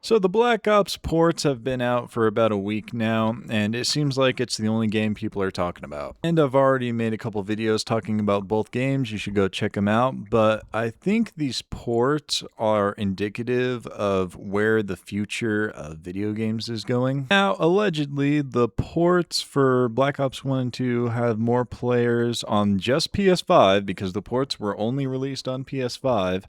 So the Black Ops ports have been out for about a week now, and it seems like it's the only game people are talking about. And I've already made a couple videos talking about both games. You should go check them out. But I think these ports are indicative of where the future of video games is going. Now, allegedly, the ports for Black Ops 1 and 2 have more players on just PS5 because the ports were only released on PS5,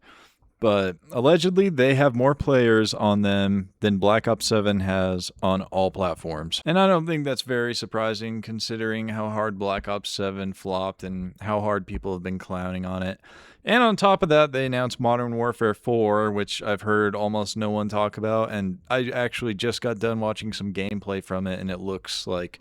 but allegedly they have more players on them than Black Ops 7 has on all platforms. And I don't think that's very surprising considering how hard Black Ops 7 flopped and how hard people have been clowning on it. And on top of that, they announced Modern Warfare 4, which I've heard almost no one talk about, and I actually just got done watching some gameplay from it, and it looks like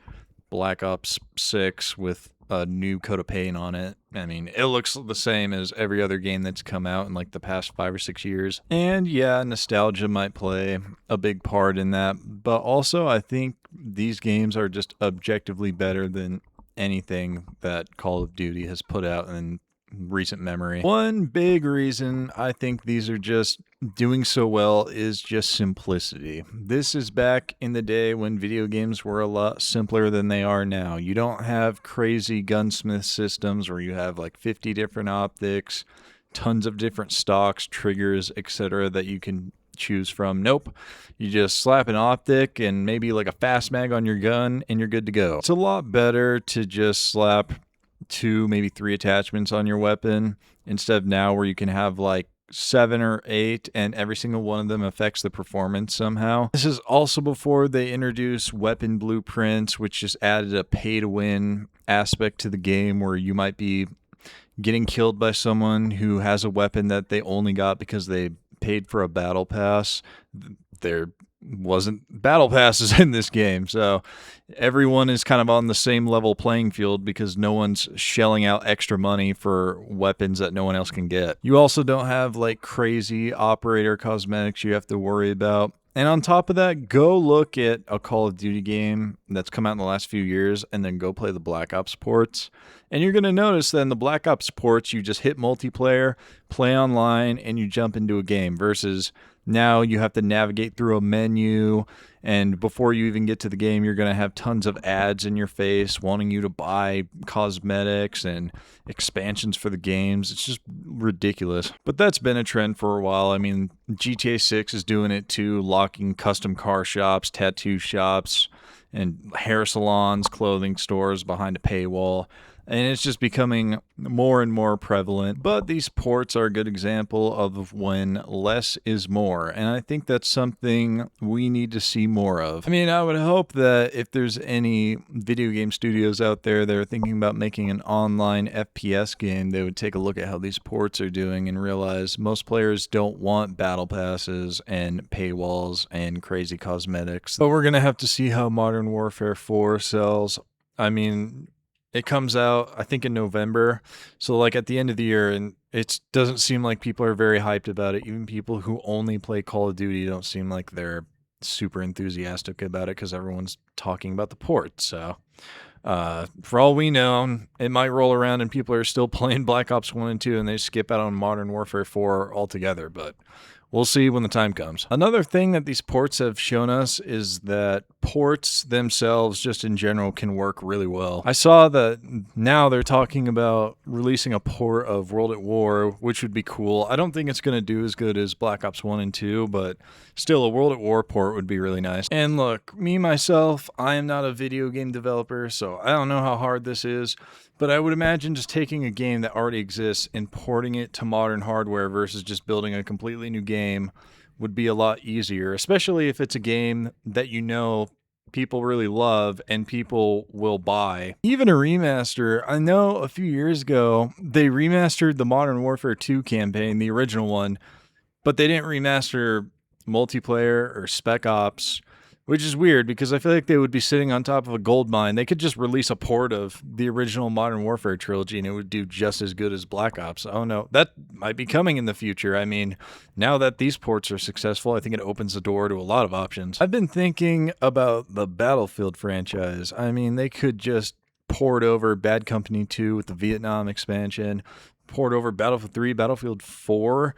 Black Ops 6 with a new coat of paint on it. I mean, it looks the same as every other game that's come out in like the past 5 or 6 years. And yeah, nostalgia might play a big part in that, but also I think these games are just objectively better than anything that Call of Duty has put out in recent memory. One big reason I think these are just doing so well is just simplicity. This is back in the day when video games were a lot simpler than they are now. You don't have crazy gunsmith systems where you have like 50 different optics, tons of different stocks, triggers, etc. that you can choose from. Nope. You just slap an optic and maybe like a fast mag on your gun and you're good to go. It's a lot better to just slap 2, maybe 3 attachments on your weapon instead of now where you can have like 7 or 8 and every single one of them affects the performance somehow. This is also before they introduced weapon blueprints, which just added a pay to win aspect to the game where you might be getting killed by someone who has a weapon that they only got because they paid for a battle pass. There wasn't battle passes in this game, so everyone is kind of on the same level playing field because no one's shelling out extra money for weapons that no one else can get. You also don't have like crazy operator cosmetics you have to worry about. And on top of that, go look at a Call of Duty game that's come out in the last few years and then go play the Black Ops ports. And you're going to notice that in the Black Ops ports, you just hit multiplayer, play online, and you jump into a game versus now you have to navigate through a menu, and before you even get to the game, you're going to have tons of ads in your face wanting you to buy cosmetics and expansions for the games. It's just ridiculous. But that's been a trend for a while. I mean, GTA 6 is doing it too, locking custom car shops, tattoo shops, and hair salons, clothing stores behind a paywall. And it's just becoming more and more prevalent. But these ports are a good example of when less is more. And I think that's something we need to see more of. I mean, I would hope that if there's any video game studios out there that are thinking about making an online FPS game, they would take a look at how these ports are doing and realize most players don't want battle passes and paywalls and crazy cosmetics. But we're going to have to see how Modern Warfare 4 sells. I mean, it comes out, I think, in November. So, like, at the end of the year, and it doesn't seem like people are very hyped about it. Even people who only play Call of Duty don't seem like they're super enthusiastic about it because everyone's talking about the port. So, for all we know, it might roll around and people are still playing Black Ops 1 and 2 and they skip out on Modern Warfare 4 altogether. But we'll see when the time comes. Another thing that these ports have shown us is that ports themselves, just in general, can work really well. I saw that now they're talking about releasing a port of World at War, which would be cool. I don't think it's going to do as good as Black Ops 1 and 2, but still, a World at War port would be really nice. And look, me, myself, I am not a video game developer, so I don't know how hard this is. But I would imagine just taking a game that already exists and porting it to modern hardware versus just building a completely new game would be a lot easier, especially if it's a game that you know people really love and people will buy. Even a remaster, I know a few years ago they remastered the Modern Warfare 2 campaign, the original one, but they didn't remaster multiplayer or Spec Ops, which is weird because I feel like they would be sitting on top of a gold mine. They could just release a port of the original Modern Warfare trilogy and it would do just as good as Black Ops. Oh no, that might be coming in the future. I mean, now that these ports are successful, I think it opens the door to a lot of options. I've been thinking about the Battlefield franchise. I mean, they could just port over Bad Company 2 with the Vietnam expansion, port over Battlefield 3, Battlefield 4,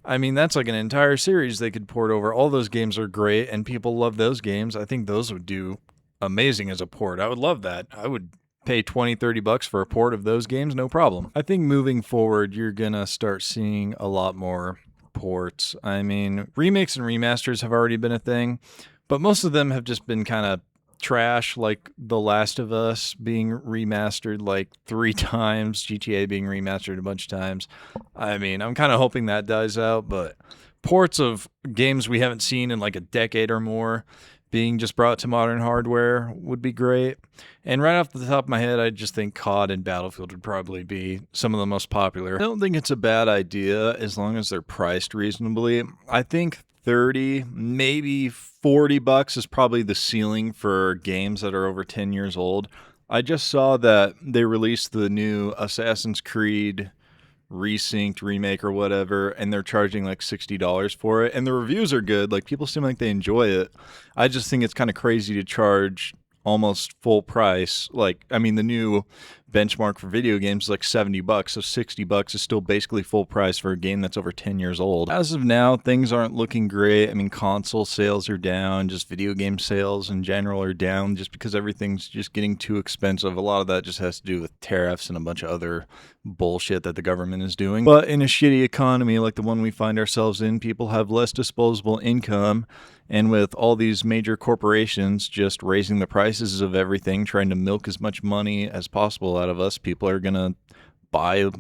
I mean, that's like an entire series they could port over. All those games are great, and people love those games. I think those would do amazing as a port. I would love that. I would pay 20, 30 bucks for a port of those games, no problem. I think moving forward, you're gonna start seeing a lot more ports. I mean, remakes and remasters have already been a thing, but most of them have just been kind of trash, like The Last of Us being remastered like 3 times, GTA being remastered a bunch of times. I mean, I'm kind of hoping that dies out, but ports of games we haven't seen in like a decade or more being just brought to modern hardware would be great. And right off the top of my head, I just think COD and Battlefield would probably be some of the most popular. I don't think it's a bad idea as long as they're priced reasonably. I think 30, maybe 40 bucks is probably the ceiling for games that are over 10 years old. I just saw that they released the new Assassin's Creed resynced remake or whatever, and they're charging like $60 for it, and the reviews are good. Like, people seem like they enjoy it. I just think it's kind of crazy to charge almost full price. Like, I mean, the new benchmark for video games is like 70 bucks, so 60 bucks is still basically full price for a game that's over 10 years old. As of now, things aren't looking great. I mean, console sales are down, just video game sales in general are down just because everything's just getting too expensive. A lot of that just has to do with tariffs and a bunch of other bullshit that the government is doing. But in a shitty economy like the one we find ourselves in, people have less disposable income, and with all these major corporations just raising the prices of everything, trying to milk as much money as possible out of us, people are gonna buy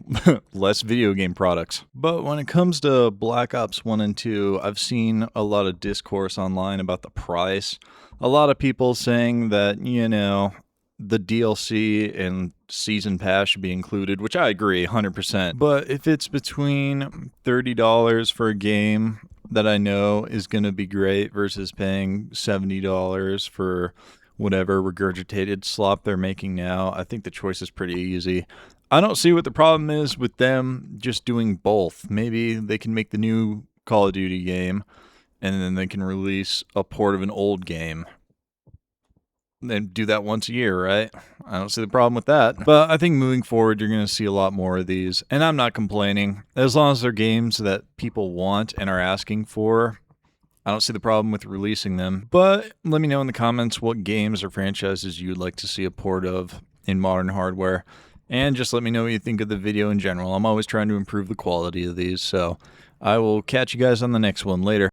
less video game products. But when it comes to Black Ops 1 and 2, I've seen a lot of discourse online about the price. A lot of people saying that, the DLC and season pass should be included, which I agree 100%. But if it's between $30 for a game that I know is going to be great versus paying $70 for whatever regurgitated slop they're making now, I think the choice is pretty easy. I don't see what the problem is with them just doing both. Maybe they can make the new Call of Duty game and then they can release a port of an old game. And do that once a year, right? I don't see the problem with that. But I think moving forward, you're going to see a lot more of these. And I'm not complaining. As long as they're games that people want and are asking for, I don't see the problem with releasing them. But let me know in the comments what games or franchises you'd like to see a port of in modern hardware. And just let me know what you think of the video in general. I'm always trying to improve the quality of these. So I will catch you guys on the next one. Later.